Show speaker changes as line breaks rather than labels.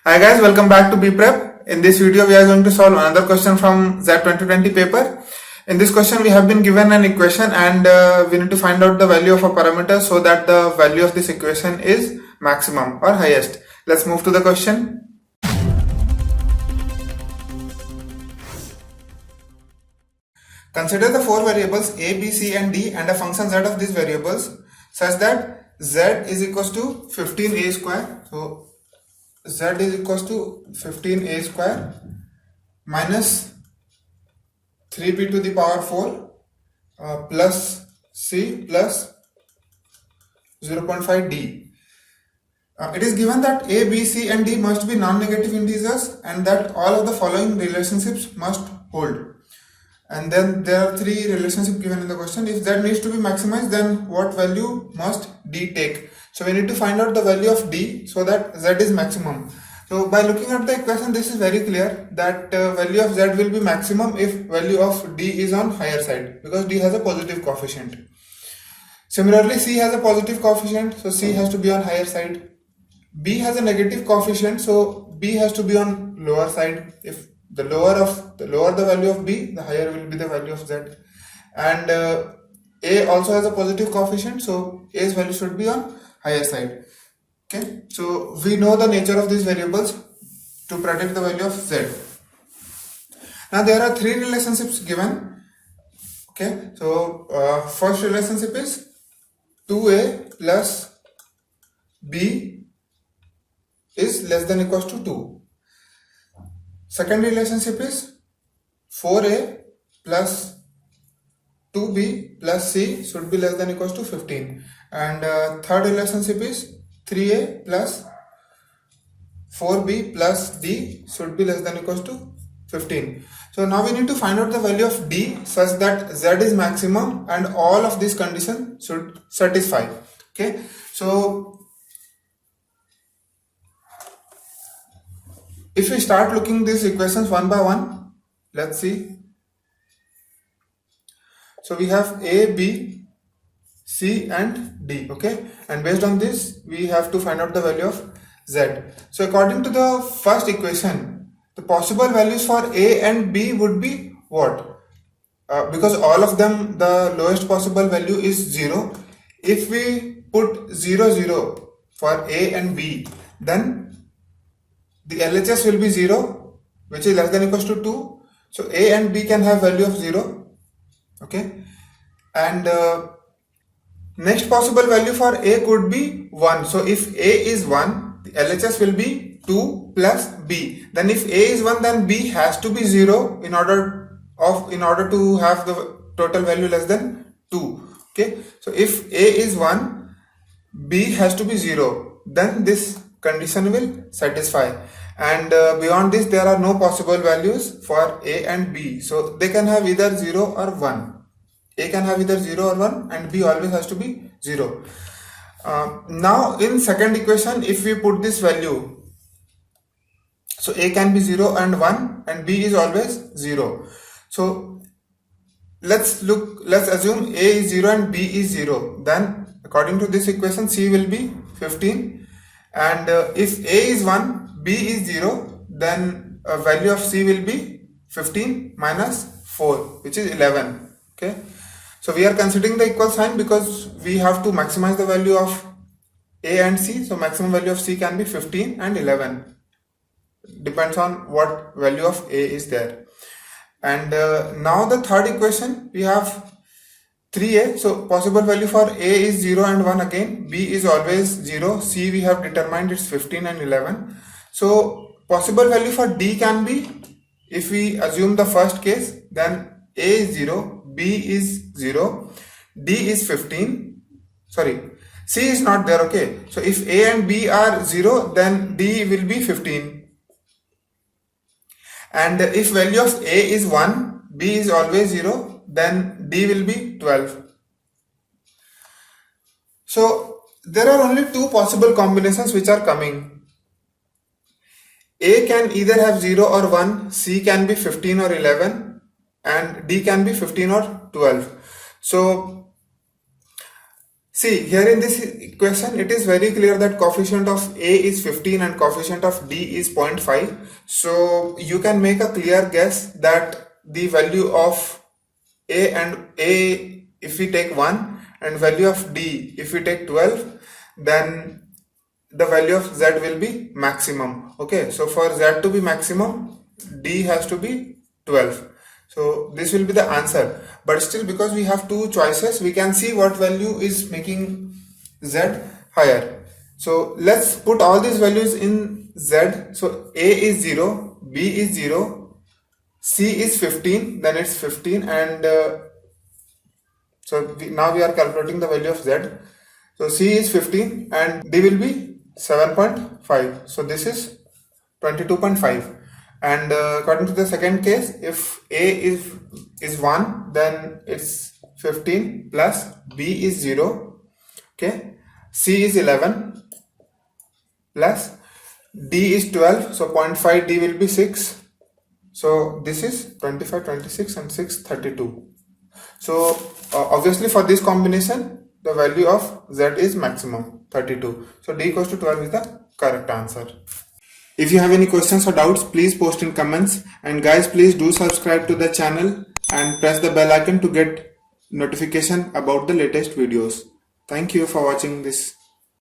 Hi guys, welcome back to BPrep. In this video, we are going to solve another question from Z 2020 paper. In this question, we have been given an equation and we need to find out the value of a parameter so that the value of this equation is maximum or highest. Let's move to the question. Consider the four variables a, b, c and d and a function z of these variables such that z is equals to 15a square. So z is equals to 15a square minus 3b to the power 4 plus c plus 0.5d. It is given that a, b, c and d must be non-negative integers and that all of the following relationships must hold. And then there are three relationships given in the question. If z needs to be maximized, then what value must d take? So we need to find out the value of d so that z is maximum. So by looking at the equation, this is very clear that value of z will be maximum if value of d is on higher side, because d has a positive coefficient. Similarly, c has a positive coefficient, so c has to be on higher side. B has a negative coefficient, so b has to be on lower side. If the lower the value of b, the higher will be the value of z. And a also has a positive coefficient, so a's value should be on higher side. Okay, so we know the nature of these variables to predict the value of z. Now there are three relationships given. Okay, so first relationship is 2a plus b is less than equals to 2. Second relationship is 4a plus 2b plus c should be less than equals to 15. And third relationship is 3a plus 4b plus d should be less than equals to 15. So now we need to find out the value of d such that z is maximum and all of these conditions should satisfy. Okay, so if we start looking these equations one by one, let's see. So we have a, b, c and d. Okay, and based on this we have to find out the value of z. So according to the first equation, the possible values for a and b would be what? Because all of them, the lowest possible value is 0. If we put 0 0 for a and b, then the LHS will be 0, which is less than equals to 2. So a and b can have value of 0. Okay, and next possible value for a could be 1. So if a is 1, the LHS will be 2 plus b. Then if a is 1, then b has to be 0 in order to have the total value less than 2. Okay, so if a is 1, b has to be 0. Then this condition will satisfy. And beyond this, there are no possible values for a and b. So they can have either 0 or 1. A can have either 0 or 1 and b always has to be 0. Now in second equation, if we put this value, so a can be 0 and 1 and b is always 0. So let's assume a is 0 and b is 0. Then according to this equation, c will be 15. And if a is 1, b is 0, then value of c will be 15 minus 4, which is 11. Okay, so we are considering the equal sign because we have to maximize the value of a and c. So maximum value of c can be 15 and 11. Depends on what value of a is there. And now the third equation, we have 3a. So possible value for a is 0 and 1 again. B is always 0. C we have determined it's 15 and 11. So possible value for d can be, if we assume the first case, then a is 0, b is 0, d is 15. Sorry, c is not there. Okay, so if a and b are 0, then d will be 15. And if value of a is 1, b is always 0, then d will be 12. So there are only two possible combinations which are coming. A can either have 0 or 1, C can be 15 or 11, and D can be 15 or 12. So See, here in this equation, it is very clear that coefficient of A is 15 and coefficient of D is 0.5. So you can make a clear guess that the value of A and A, if we take 1, and value of D, if we take 12, then the value of Z will be maximum. Okay, so for Z to be maximum, D has to be 12. So this will be the answer. But still, because we have two choices, we can see what value is making Z higher. So let's put all these values in Z. So A is 0, B is 0, C is 15, then it's 15, and now we are calculating the value of Z. So C is 15 and D will be 7.5. So this is 22.5. And according to the second case, if A is 1, then it's 15 plus B is 0. Okay. C is 11 plus D is 12. So 0.5 D will be 6. So this is 25, 26 and 6, 32. So obviously for this combination, the value of Z is maximum 32. So D equals to 12 is the correct answer. If you have any questions or doubts, please post in comments, and guys, please do subscribe to the channel and press the bell icon to get notification about the latest videos. Thank you for watching this.